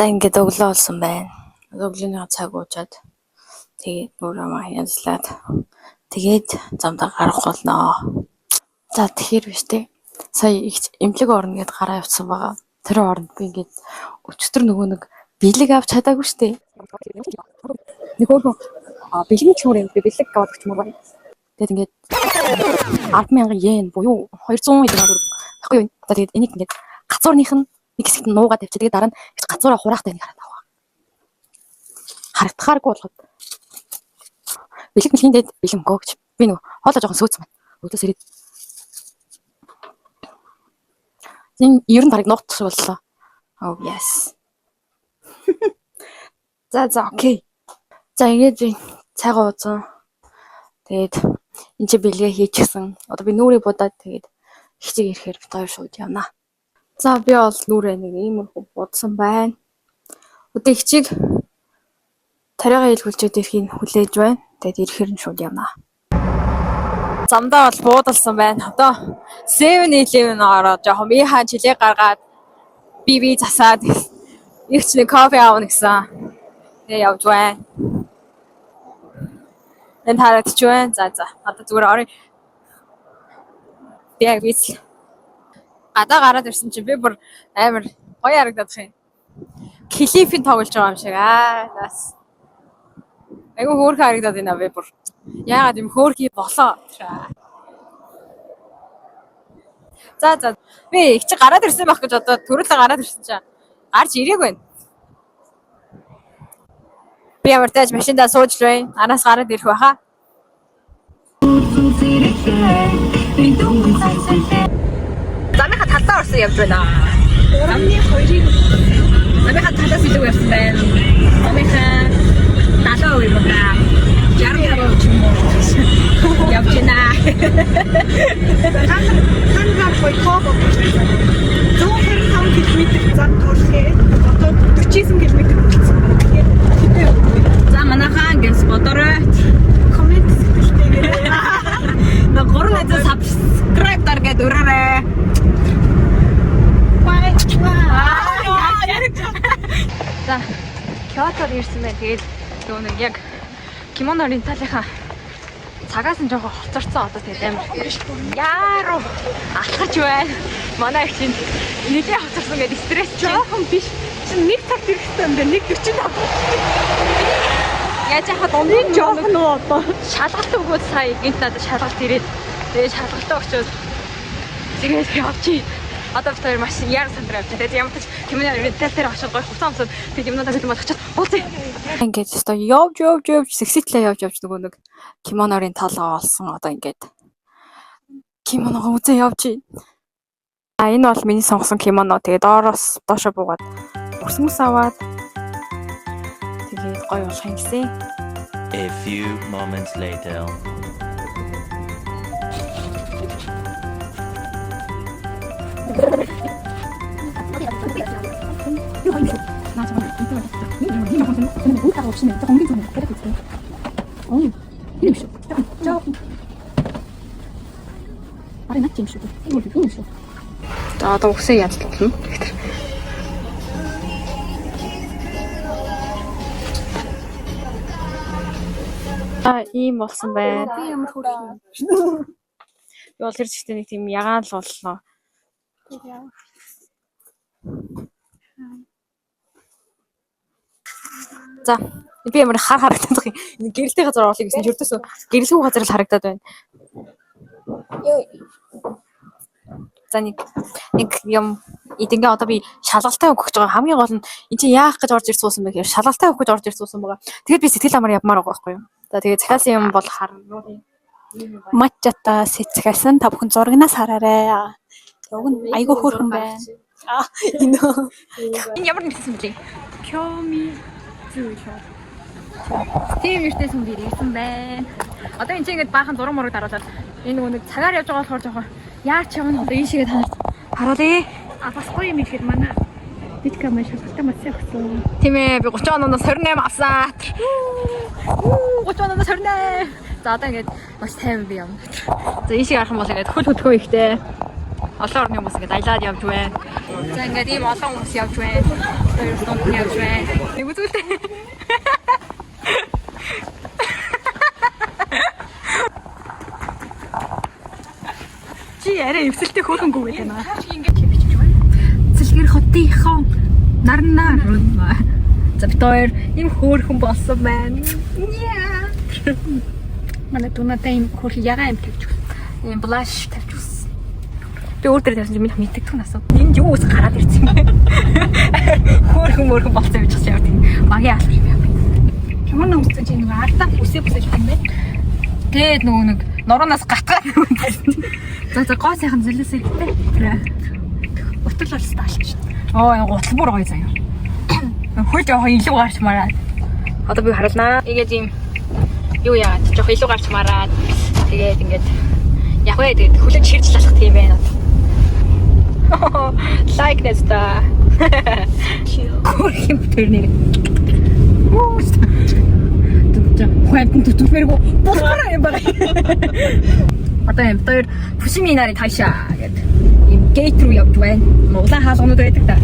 За ингээд өглөө болсон байна. Өглөөний цаг уучаад тэгээд өөрөө маа янзлаад тэгээд замдаа гарах болно. За тэгэхээр биш үү? Сая эмнэлэг орно гэдээ гараа явуулсан байгаа. Тэр оронд би ингээд өчтөр нөгөө нэг бэлэг авч чадаагүй шүү дээ. Нэг хөөрхөн бэлгийн чөөр би бэлэг аваад өгч мөр байна. Тэгээд ингээд 10,000 йен буюу 200 эд доллар баггүй юу? Тэгээд энийг ингээд гацуурных нь нэг хэсэгт нуугаад тавьчих. Тэгээд дараа нь гацуураа хураахтай нэг хараад аваа. Харагдахааргүй болгоод бэлэг мэлхийдээ бэлэмгөө гэж би нөгөө хоолоо жоохон сөөцсөн байна. Өглөөс ирээд ер нь барыг нууц боллоо. Oh yes. За окей. За ингэж цайгаа уусан. Тэгээд энэ чи бэлгээ хийчихсэн. Одоо би нүрээ будаад тэгээд хичээг ирэхээр бит хоёр шууд явна. За би бол нүрээ нэг иймэрхүү будсан байна. Одоо хичээг тариагаа илгүүлжээд ирэхийг хүлээж байна. Тэгээд ирэхээр нь шууд явна. Замдаа бол буудалсан байна. Одоо 7-Eleven ороод жоохон би хаан жилээ гаргаад би засаад их ч нэг кофе аавна гэсэн. Тэгээ явж байна. Энд харагдаж байна. За одоо зүгээр орё. Би яг бийцэл. Гадаа гараад ирсэн чинь би бүр амар гоё харагдаад байна. Клипийн тоглож байгаа юм шиг нас. Айгу хөөрхөн харагдаад байна би бүр. Яагаад юм хөөрхий болоо. За би их чи гараад ирсэн байх гэж одоо төрөлөө гараад ирсэн чинь гарч ирээг байна. Би ямар тааж машиндаа сууж л байна. Араас гараад ирэх байхаа. Замынхаа талдаа орсон явж байна. Замынхаа талаас илүү явсан байна. Замынхаа 70% юм байна. 60% ч юм уу. Явж байна. Хангаар гоё тоог. 125 км зам төрхээ. Одоо 49 км болсон. За манайхаа гэнс бодорой. Коммент хийгээрэй. На горны subscribe даргээд өрөөрэй. За Кёотод ирсэн байна. Тэгээд нөгөө нэг яг кимоно ренталынхаа цагаас нь жоохон хоцорцсон одоо тэгээд амар яаруу алхаж байна. Манай их чинь нэлээ хоцорсон гэдэг стресс жоохон биш. Чинь нэг цагт ирэх хэрэгтэй юм дээр 1:45. Яаж яхад нэг жоохон нөө одоо шалгалт өгөөд сая гинт надад шалгалт ирээд тэгээд шалгалтаа өгчөөд тэгээд явчих. Одоо бид хоёр маш яар сандраа явчих. Тэгээд ямар ч кимоно рентал дээр очиж гоё хуцаа амсаад тэгээд юмнуудаа хэлмэл очиж уулзъя. Ингээд өстой явж секситлээ явж нөгөө нэг кимоно ренталаа олсон. Одоо ингээд кимоногоо үзээ явж. Энэ бол миний сонгосон кимоно. Тэгээд доороос доошо буугаад өрсмөс аваад тэгээд гоё болох юм гэсэн. A few moments later. Одоо үсээ янзлуулна. Ийм болсон байна. Би ямар хөрхий. Би бол тэр зэгтээ нэг тийм ягаан л боллоо. За би ямар харагдах юм. Гэрэлтэй газар орлоо гэсэн чинь өртөөс гэрэлгүй газар л харагдаад байна. Йоо. За нэг юм эдингээ одоо би шалгалтаа өгөх гэж байгаа. Хамгийн гол нь энэ чинь яах гэж орж ирж суусан бэ гэхээр шалгалтаа өгөх гэж орж ирж суусан байгаа. Тэгээд би сэтгэл амар явмаар байгаа байхгүй юу? За тэгээд цахиалсан юм бол харна. Матчата сэцгээсэн та бүхэн зурагнаас хараарай. Уг нь айгүй хөөрхөн байна. Энэ ямар нэгсэн бэ? Кёми зүйл. Тийм юртэй сүм ирсэн байна. Одоо энэ чинь ингээд баахан зураг мураг даруулаад энэ нөгөө нэг цагаар явж байгаа болохоор жоохон яач юм одоо энэ шигээ танаар харуулъя. Бас гоё юм ихэд манай битка маш хөлтэй мацсан гэсэн. Тийм ээ би 30 оноос 28 авсан. 30 оноос 28. За одоо ингээд маш тайван би юм. За энэ шиг арах юм бол ингээд хөл хөдгөө ихтэй. олон орны хүмүүс ингээд аялаад явж байна. За ингээд ийм олон хүмүүс явж байна. Хоёр дунд нь явж байна. Нэг үзүүлээ. Чи арай өвсөлтөй хөөхөнгөө гэдэг юм аа. Ингээд бичиж байна. Цэлгэр хотынхон нарнаа. За бид хоёр ийм хөөхөн болсон байна. Манай дунаатай ийм хөөх ягаа юм тавьчих. Ийм блаш тавьчих. Би өөртөө тавьсан чинь минь мэддэг түн асуу. Энд юу ус гараад ирсэн юм бэ? Хөөхөн болсон гэж хэлж явдаг. Магийн алах юм яа. Чамаа үсэж чинь нэг ардаа үсээ бүсэж юм бэ? Тэгээд нөгөө нэг нороноос гатгаад за гоо сайхан зэлээс ирдэ. Утал болс таалч. Оо гутал бүр гоё заяа. Хөл жоох илүү гарч мараад. Одоо би харалнаа. Тэгээд ийм юу яагаад жоох илүү гарч мараад. Тэгээд ингээд яг вэ тэгээд хүлэж ширж лалах тийм байна. Like this та. Хөрхим төрнөр. Хайтан tutmэргүй босгороо юм байна. Одоо юм дээр Фусими нарийн таашаа гэдэг юм гейт руу явж байна. Монголын хаалганууд байдаг та.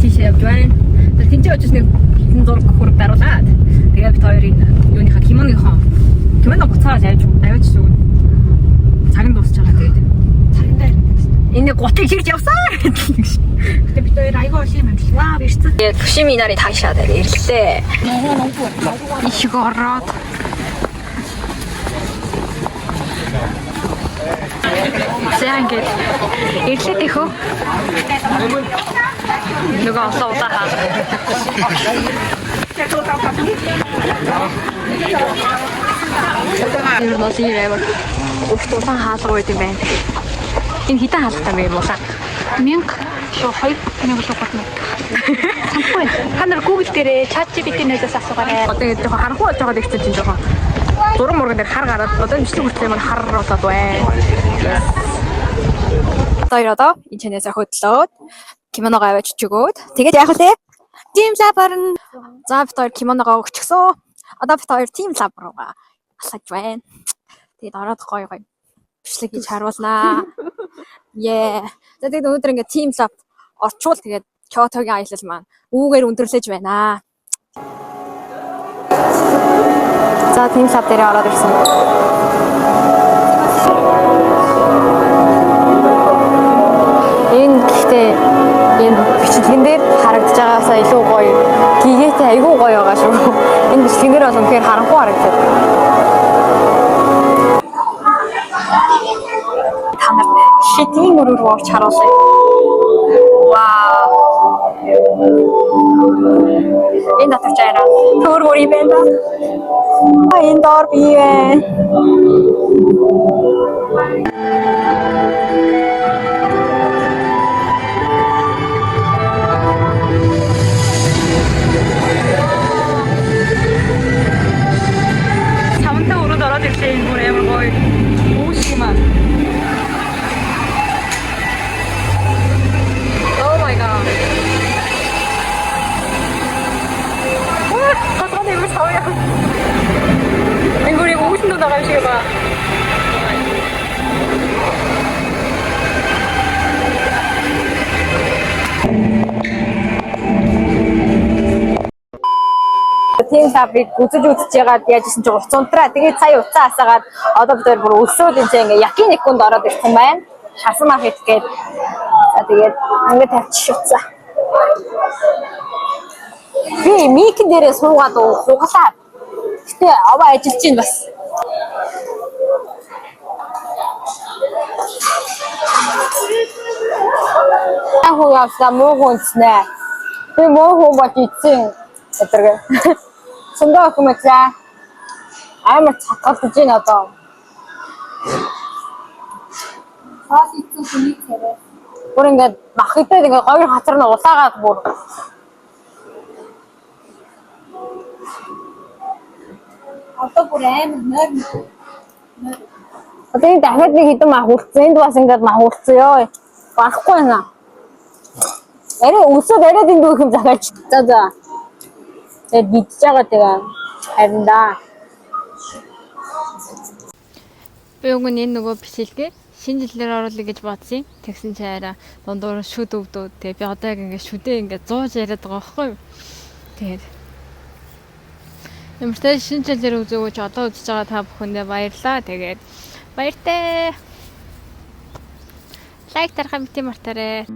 Тийшээ явж байна. Тэгээд тэнцээ очиж нэг хитэн зураг хөрөг даруулаад тэгээд бид хоёрын юуныхаа кимоно буцаад аваач шүү. Цаг нь дуусч байгаа тэгээд цагтай энэ готыг хэрж явсаа гэдэг шиг. Тэгээд бид хоёр айгаа олон юм амжилтаа бишсэн. Тэгээд Фусими нарийн таашаа дээр ирлээ. Ишиг ороод Зэнгээд ирлээ тэхөө. Нөгөө олон удаа хаа. Тэр нас ирээвэр устусан хаалга байт юм байна. Энэ хитэн хаалгатай юм уу? 1000 шоо 2000 шоо гот. Санахгүй. Та нар Google дээрээ ChatGPT-нээс асуугаарай. Одоо ингэ жоохон харанхуй болж байгаа гэсэн чинь жоохон зураг мурган дээр хар гараад одоо бичлэг хүртэл юм хар болоод байна. Одоо энэ чанаас хөдлөөд кимоногоо аваач өгөөд тэгээд яах вэ? Team Lab орно. За бид хоёр кимоногоо өгчихсөн. Одоо бид хоёр Team Lab руугаа алхаж байна. Тэгээд ороод гоё бичлэг хийж харуулнаа. За тэгээд өнөөдөр ингээд Team Lab орчвол тэгээд Кёотогийн аялал маань үүгээр өндөрлөж байна. За Team Lab дээр ороод ирсэн. Гэхдээ энэ бичлэгэн дээр харагдаж байгаасаа илүү гоё. Гигээтэй айгүй гоё байгаа шүү. Энэ бичлэгэн дээр бол үнэхээр харанхуй харагдав. Танарт шитийн өрөөр орч харуулъя. Вау. Энэ татвч яараа. Төр мөрий байна. Энэ дор бие. Oh my god. What? 이거 저야. 앵글이 50도 나가시게 봐. Тийм сабыг үзэж яагаад яажсэн чинь уц унтраа. Тэгээд сая уцаа асаагаад одоо бид бүр өсрөөд энэ ингээ якийн нэг хүнд ороод ирсэн байна. Шасан маркет гээд. За тэгээд ингээ тавьчих уцаа. Би микэн дээрээ суугаад хугалаа. Гэтэ аваа ажиллаж чинь бас. Ахуу явсаа муу хүнснэ. Би муу хүн бод ицсэн. Өдрөг. Сундаа хүмүүцээ амар цатгалдаж байна одоо. Хаас ицсэн хүний царай. Бүр ингээд махтай ингээд хоёр хацар нь улаагаад бүр. Одоо бүр амар нойр. Одоо энэ дахиад нэг хэдэн мах үлдсэн. Энд бас ингээд мах үлдсэн ёо. Барахгүй байна. Арай өсөд арай дэндүү их юм захаач. За. Тэгээд бидж байгаа тэгээ харин да. Би өгөн энэ нөгөө бишэлгээ шинэ жилээр оруулъя гэж бодсон юм. Тэгсэн чи арай дундуур шүд өвдөө. Тэгээ би одоо яг ингээд шүдээ ингээд 100 яриад байгаа байхгүй юу? Тэгээд Ямартай шинэ жилээр үзээгөөч одоо үзэж байгаа та бүхэндээ баярлалаа. Тэгээд баяртай. Лайк дарахаа бити мартаарай.